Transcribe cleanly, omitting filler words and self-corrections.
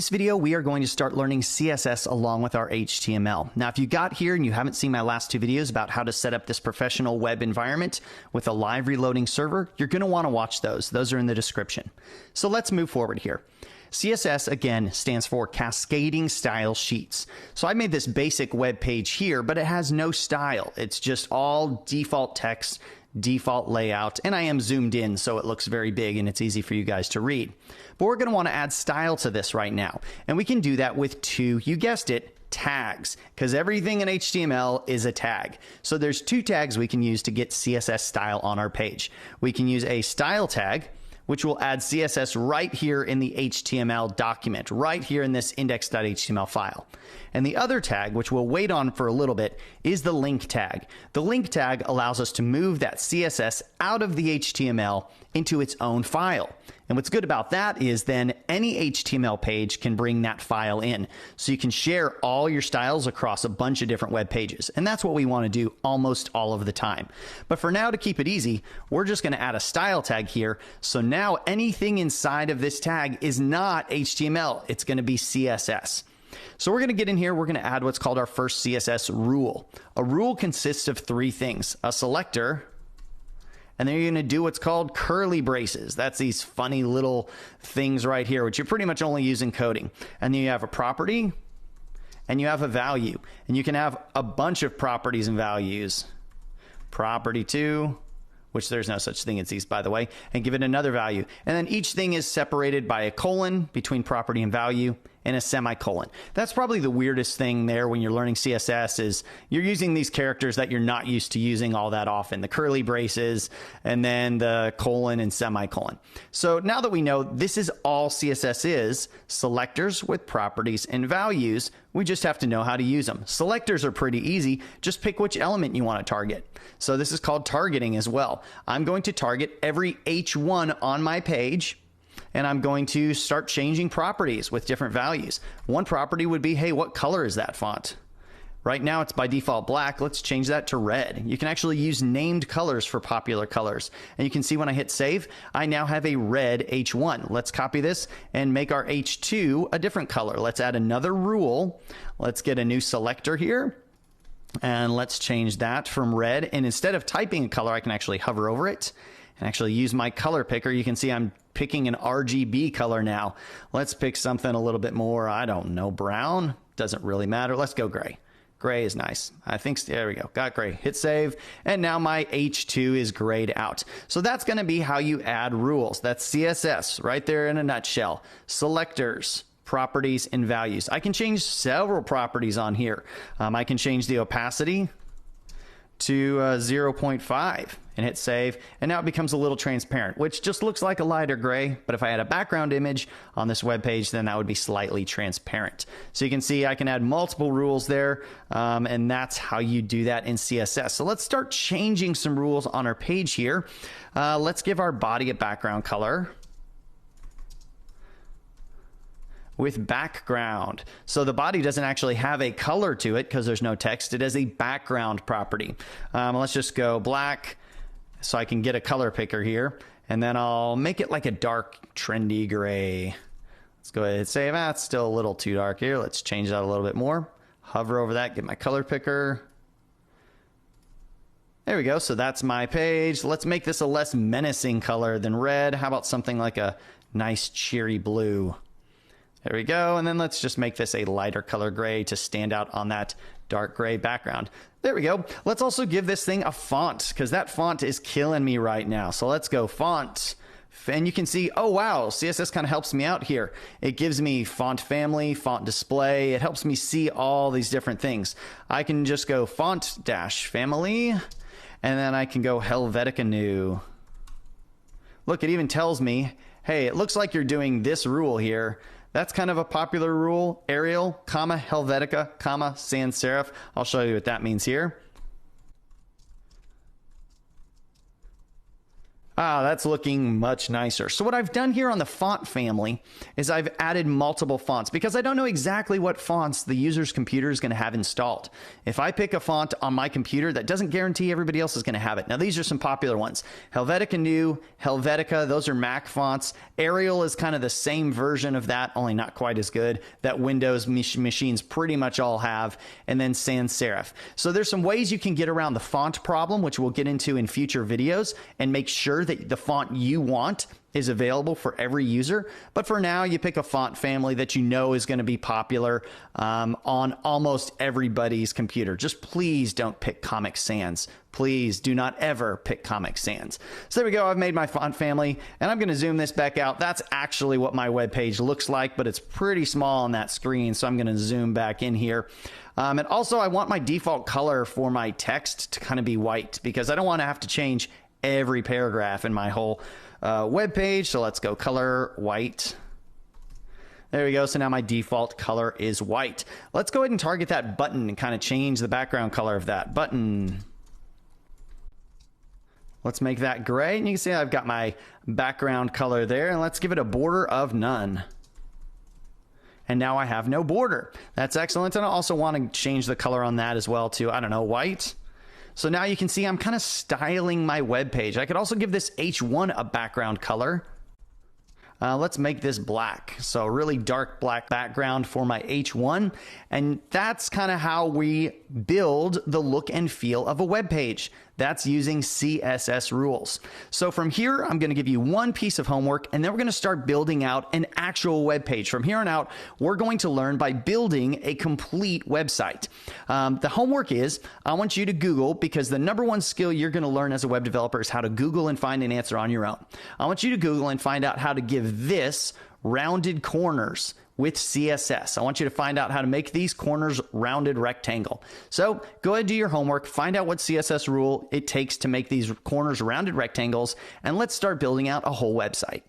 this video, we are going to start learning CSS along with our HTML. Now, if you got here and you haven't seen my last two videos about how to set up this professional web environment with a live reloading server, you're going to want to watch those. Those are in the description. So let's move forward here. CSS, again, stands for Cascading Style Sheets. So I made this basic web page here, but it has no style. It's just all default text, default layout, and I am zoomed in so it looks very big and it's easy for you guys to read. But we're going to want to add style to this right now, and we can do that with two, you guessed it, tags, because everything in HTML is a tag. So there's two tags we can use to get CSS style on our page. We can use a style tag, which will add CSS right here in the HTML document, right here in this index.html file. And the other tag, which we'll wait on for a little bit, is the link tag. The link tag allows us to move that CSS out of the HTML into its own file. And what's good about that is then any HTML page can bring that file in. So you can share all your styles across a bunch of different web pages. And that's what we want to do almost all of the time. But for now, to keep it easy, we're just going to add a style tag here. So now anything inside of this tag is not HTML. It's going to be CSS. So we're going to get in here, we're going to add what's called our first CSS rule. A rule consists of three things: a selector, and then you're going to do what's called curly braces. That's these funny little things right here, which you pretty much only use in coding. And then you have a property, and you have a value. And you can have a bunch of properties and values. Property 2, which there's no such thing as these, by the way, and give it another value. And then each thing is separated by a colon between property and value, and a semicolon. That's probably the weirdest thing there when you're learning CSS, is you're using these characters that you're not used to using all that often, the curly braces and then the colon and semicolon. So now that we know this is all CSS is, selectors with properties and values, we just have to know how to use them. Selectors are pretty easy. Just pick which element you want to target. So this is called targeting as well. I'm going to target every H1 on my page, and I'm going to start changing properties with different values. One property would be, hey, what color is that font? Right now it's by default black. Let's change that to red. You can actually use named colors for popular colors. And you can see when I hit save, I now have a red H1. Let's copy this and make our H2 a different color. Let's add another rule. Let's get a new selector here. And let's change that from red. And instead of typing a color, I can actually hover over it and actually use my color picker. You can see I'm picking an RGB color now. Let's pick something a little bit more, I don't know, brown. Doesn't really matter. Let's go gray. Gray is nice. I think, there we go. Got gray. Hit save. And now my H2 is grayed out. So that's going to be how you add rules. That's CSS right there in a nutshell. Selectors, properties, and values. I can change several properties on here. I can change the opacity to 0.5 and hit save, and now it becomes a little transparent, which just looks like a lighter gray. But if I had a background image on this web page, then that would be slightly transparent. So you can see I can add multiple rules there, and that's how you do that in CSS. So let's start changing some rules on our page here. Let's give our body a background color with background. So the body doesn't actually have a color to it because there's no text. It has a background property. Let's just go black so I can get a color picker here. And then I'll make it like a dark, trendy gray. Let's go ahead and save that. It's still a little too dark here. Let's change that a little bit more. Hover over that, get my color picker. There we go. So that's my page. Let's make this a less menacing color than red. How about something like a nice cheery blue? There we go. And then let's just make this a lighter color gray to stand out on that dark gray background. There we go. Let's also give this thing a font, because that font is killing me right now. So let's go font. And you can see, oh wow, CSS kind of helps me out here. It gives me font family, font display. It helps me see all these different things. I can just go font dash family, and then I can go Helvetica new. Look, it even tells me, hey, it looks like you're doing this rule here. That's kind of a popular rule. Arial, comma, Helvetica, comma, sans serif. I'll show you what that means here. Ah, that's looking much nicer. So what I've done here on the font family is I've added multiple fonts because I don't know exactly what fonts the user's computer is going to have installed. If I pick a font on my computer, that doesn't guarantee everybody else is going to have it. Now, these are some popular ones. Helvetica New, Helvetica, those are Mac fonts. Arial is kind of the same version of that, only not quite as good, that Windows machines pretty much all have, and then sans serif. So there's some ways you can get around the font problem, which we'll get into in future videos, and make sure that the font you want is available for every user. But for now, you pick a font family that you know is going to be popular on almost everybody's computer. Just please don't pick Comic Sans. Please do not ever pick Comic Sans. So there we go. I've made my font family, and I'm going to zoom this back out. That's actually what my web page looks like, but it's pretty small on that screen, so I'm going to zoom back in here. And also, I want my default color for my text to kind of be white because I don't want to have to change every paragraph in my whole web page. So let's go color white. There we go. So now my default color is white. Let's go ahead and target that button and kind of change the background color of that button. Let's make that gray. And you can see I've got my background color there. And let's give it a border of none. And now I have no border. That's excellent. And I also want to change the color on that as well to, I don't know, white. So now you can see I'm kind of styling my web page. I could also give this H1 a background color. Let's make this black. So really dark black background for my H1. And that's kind of how we build the look and feel of a web page. That's using CSS rules. So from here, I'm going to give you one piece of homework, and then we're going to start building out an actual web page. From here on out, we're going to learn by building a complete website. The homework is, I want you to Google, because the number one skill you're going to learn as a web developer is how to Google and find an answer on your own. I want you to Google and find out how to give this rounded corners with CSS. I want you to find out how to make these corners rounded rectangle. So go ahead and do your homework, find out what CSS rule it takes to make these corners rounded rectangles, and let's start building out a whole website.